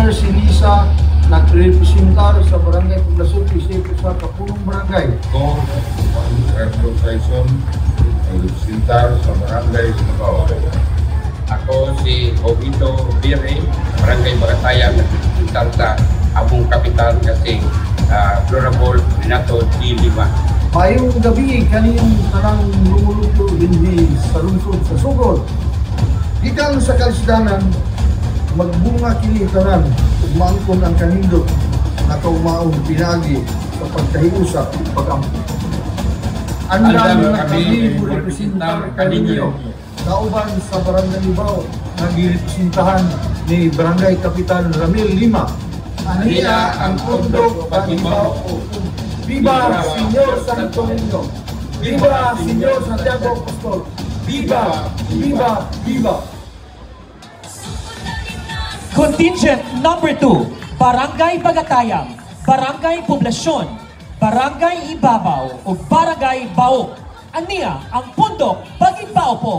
Engineer si Lisa, nagrepresentar sa Barangay Poblasyon, isip sa Kapunong Barangay. Ko, Erdo Tyson, nagrepresentar sa Barangay Sinabaw. Ako si Obito Bire, Barangay Bagataya, nagrepresentar sa among kapital kasi Honorable Renato D. Lima. Mayong gabi kaniyong tanang lumuluto hindi sa lungsod sa Sugod. Gikan sa kalisdanan, magbunga kini tanan, umangkon ang kanindot na kaumaong pinagi sa pagkahiusap at pag-ampo. Andam na kami representar kaninyo. Kauban sa Barangay Ibaw, nagirepresentahan ni Barangay Kapitan Ramil Lima. Aniya ang Pundok Pag-Ibaw. Viva Señor Santo Niño! Viva Señor Santiago Apostol! Viva! Viva! Viva! Contingent number 2, Barangay Bagatayang, Barangay Poblasyon, Barangay Ibabaw o Barangay Baok. Aniya ang Pundok Pag-Ibaw po.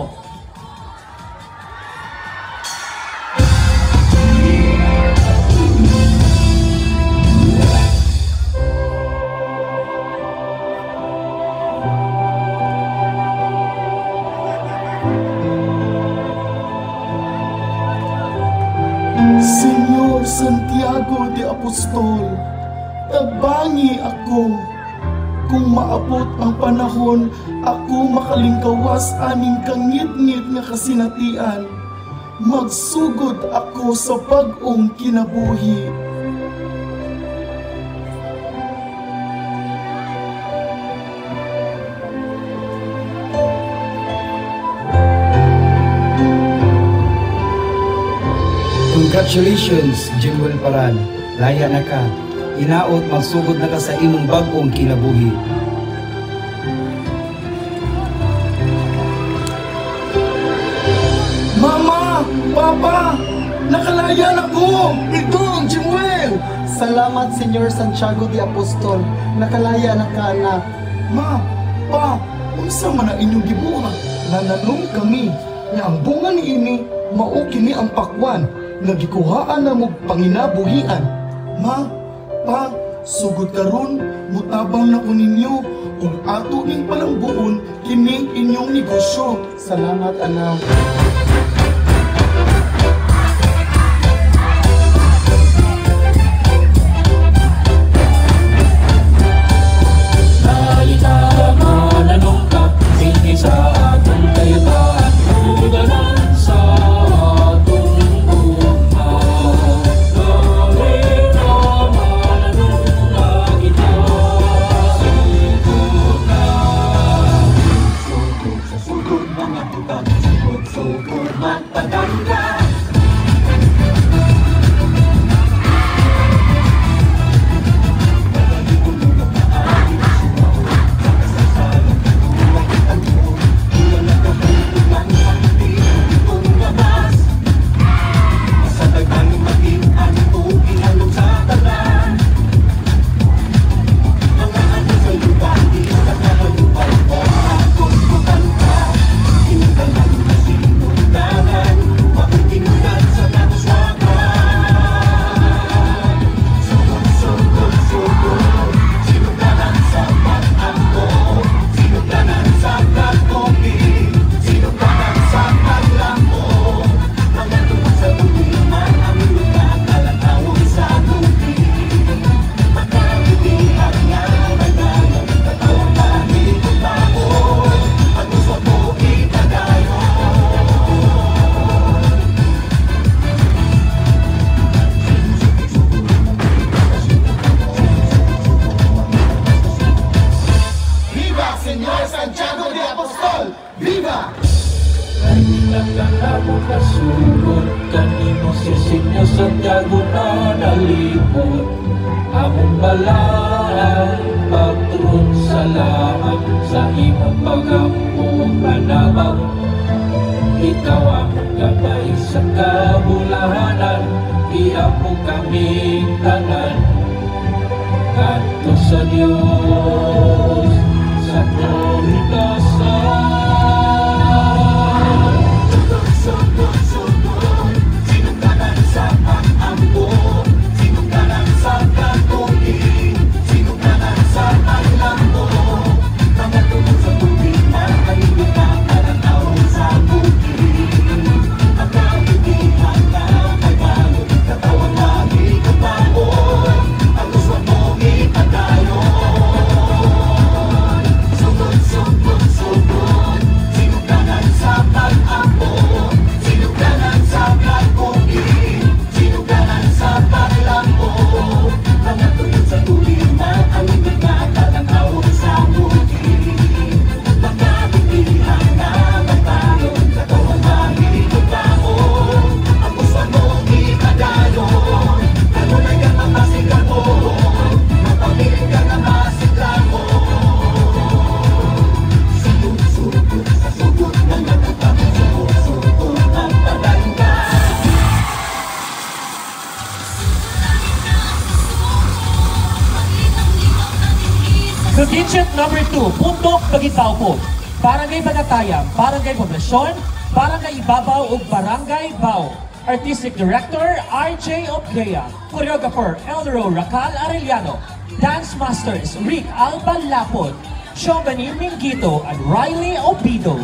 Señor Santiago de Apostol, tabangi ako. Kung maabot ang panahon, ako makalingkawas aning kangit-ngit nga kasinatian. Magsugod ako sa bag-ong kinabuhi. Congratulations, Jimwell Paran. Laya na ka. Inaot, magsugod na ka sa imong bag-ong kinabuhi. Mama! Papa! Nakalaya na ko! Ito ang Jimwell! Salamat, Senyor Santiago de Apostol. Nakalaya na ka, anak. Ma! Pa! Unsa man ang inyong gibuhat? Nananong kami na ang bunga ni ini mao kini ang pakwan nga gikuhaan na mo panginabuhian. Ma! Pa! Sugod karon mutabang na ko ninyo ug ato ning palambuon kini inyong negosyo. Salamat, anak. Señor Santiago na nalipod among balay patron salamat sa imong pag-among panabang. Ikaw ang gabay sa kabulahanan, iampo kaming tanan kadto sa Dios sa koritasan. Sinungganan sa pag-ampo Contingent number 2, Pundok Bagitaw po. Barangay Bagatayam, Barangay Poblasyon, Barangay Ibabaw ug Barangay Bao. Artistic Director RJ Obgea, Choreographer Eldro Racal Arellano, Dance Masters Rick Alba Lapod, Shobani Mingito and Riley Obido.